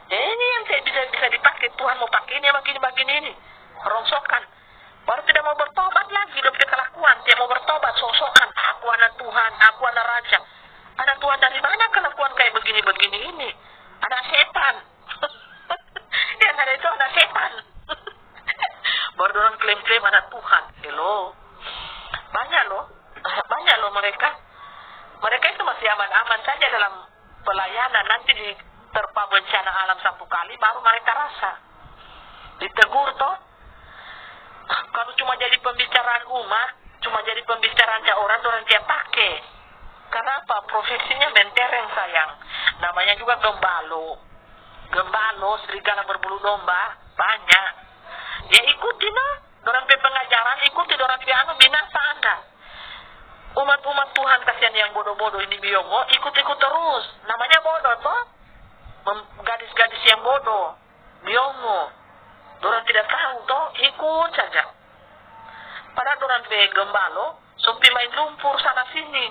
Ini yang tidak bisa dipakai. Tuhan mau pakai ini, begini ini. Rongsokan. Baru tidak mau bertobat lagi. Udah punya kelakuan. Tidak mau bertobat. Sosokan. Aku anak Tuhan. Aku anak Raja. Anak Tuhan dari mana kelakuan kayak begini-begini ini? Anak setan. Yang ada itu anak setan. Baru orang klaim-klaim anak Tuhan. Hello. Banyak loh mereka. Mereka itu masih aman-aman saja dalam pelayanan. Nanti diterpa bencana alam 1 kali baru mereka rasa. Ditegur toh. Kalau cuma jadi pembicaraan umat, cuma jadi pembicaraannya orang dia pakai. Kenapa? Profesinya mentereng sayang. Namanya juga gembalo, serigala berbulu domba. Banyak. Ya ikuti noh. Dorang pengajaran, ikuti dorang piano, binasa Anda. Umat-umat Tuhan kasihan yang bodoh-bodoh ini biongo, ikut-ikut terus. Namanya bodoh toh. Gadis-gadis yang bodoh, biongo. Dorang tidak tahu toh, ikut saja. Padahal dorang gembalo, sumpi main lumpur sana sini.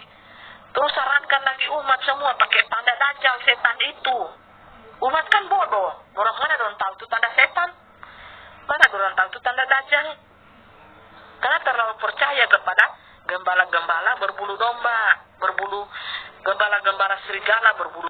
Terus sarankan lagi umat semua pakai tanda dajjal setan itu. Umat kan bodoh. Dorang mana dorang tahu itu tanda setan? Mana dorang tahu itu tanda dajjal? Karena terlalu percaya kepada gembala-gembala berbulu domba, gembala-gembala serigala berbulu